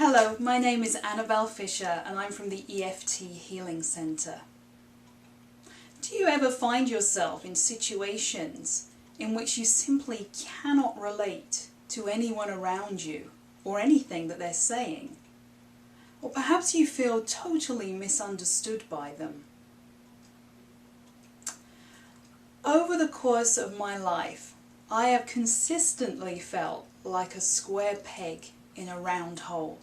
Hello, my name is Annabelle Fisher and I'm from the EFT Healing Centre. Do you ever find yourself in situations in which you simply cannot relate to anyone around you or anything that they're saying? Or perhaps you feel totally misunderstood by them. Over the course of my life, I have consistently felt like a square peg in a round hole.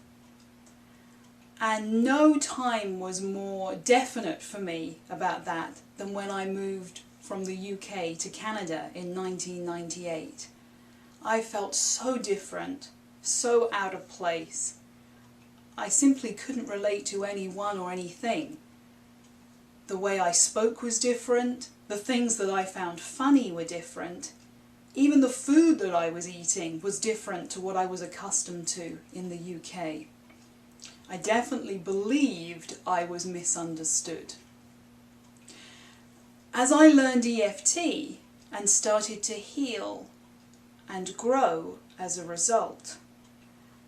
And no time was more definite for me about that than when I moved from the UK to Canada in 1998. I felt so different, so out of place. I simply couldn't relate to anyone or anything. The way I spoke was different, the things that I found funny were different, even the food that I was eating was different to what I was accustomed to in the UK. I definitely believed I was misunderstood. As I learned EFT and started to heal and grow as a result,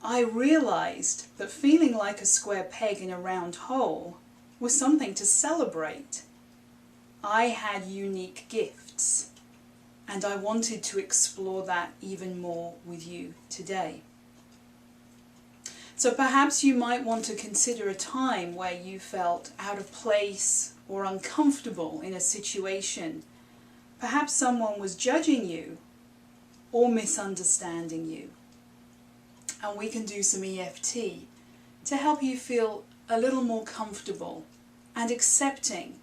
I realized that feeling like a square peg in a round hole was something to celebrate. I had unique gifts, and I wanted to explore that even more with you today. So perhaps you might want to consider a time where you felt out of place or uncomfortable in a situation. Perhaps someone was judging you or misunderstanding you. And we can do some EFT to help you feel a little more comfortable and accepting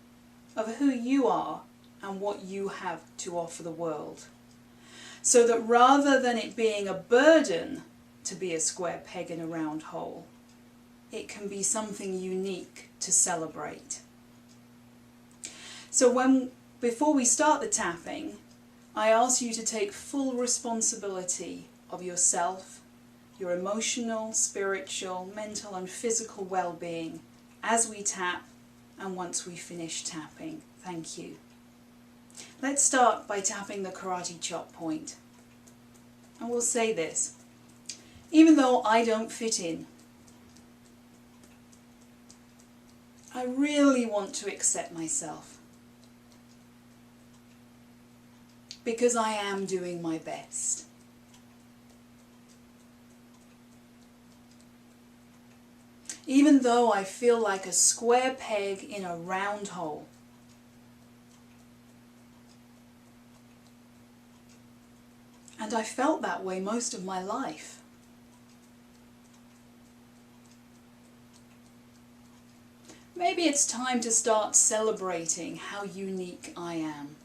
of who you are and what you have to offer the world. So that rather than it being a burden to be a square peg in a round hole, it can be something unique to celebrate. So before we start the tapping, I ask you to take full responsibility of yourself, your emotional, spiritual, mental and physical well-being as we tap and once we finish tapping. Thank you. Let's start by tapping the karate chop point. And we'll say this: even though I don't fit in, I really want to accept myself because I am doing my best. Even though I feel like a square peg in a round hole, and I felt that way most of my life. Maybe it's time to start celebrating how unique I am.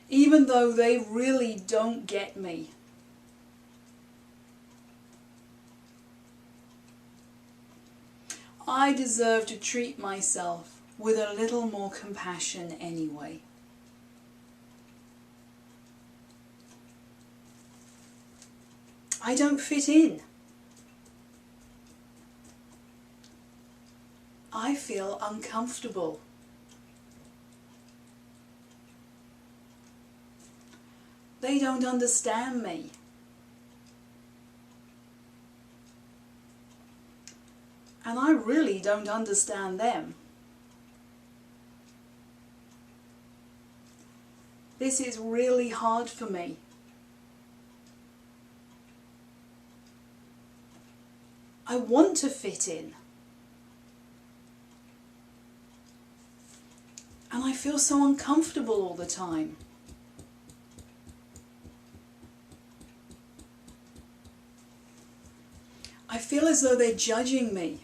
Even though they really don't get me. I deserve to treat myself with a little more compassion anyway. I don't fit in. I feel uncomfortable. They don't understand me. And I really don't understand them. This is really hard for me. I want to fit in. And I feel so uncomfortable all the time. I feel as though they're judging me.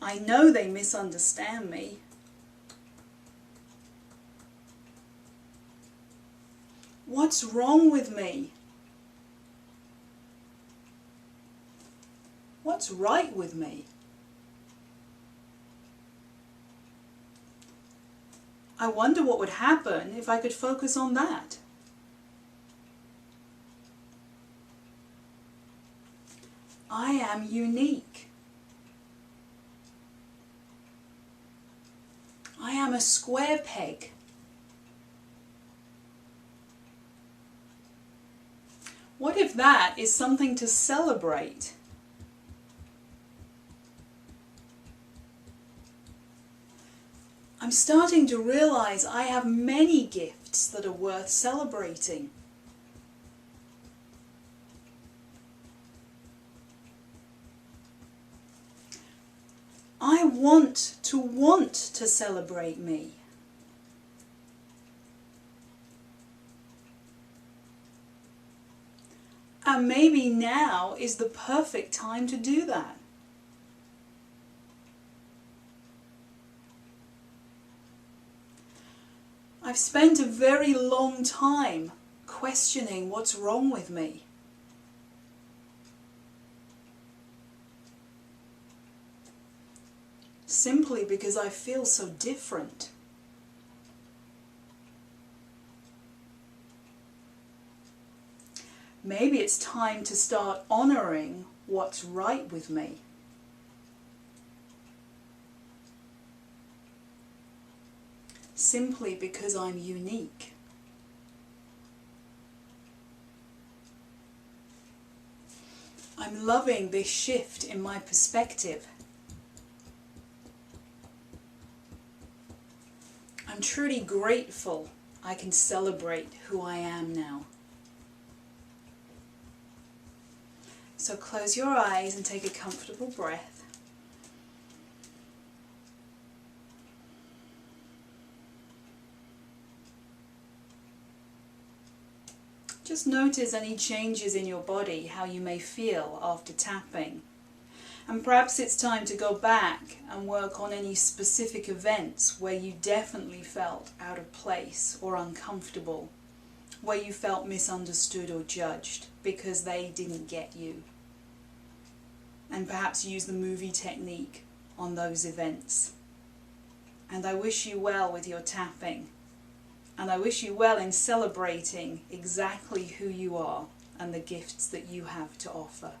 I know they misunderstand me. What's wrong with me? What's right with me? I wonder what would happen if I could focus on that. I am unique. I am a square peg. What if that is something to celebrate? I'm starting to realize I have many gifts that are worth celebrating. I want to celebrate me. And maybe now is the perfect time to do that. I've spent a very long time questioning what's wrong with me. Simply because I feel so different. Maybe it's time to start honoring what's right with me. Simply because I'm unique. I'm loving this shift in my perspective. I'm truly grateful I can celebrate who I am now. So close your eyes and take a comfortable breath. Just notice any changes in your body, how you may feel after tapping. And perhaps it's time to go back and work on any specific events where you definitely felt out of place or uncomfortable, where you felt misunderstood or judged because they didn't get you. And perhaps use the movie technique on those events. And I wish you well with your tapping. And I wish you well in celebrating exactly who you are and the gifts that you have to offer.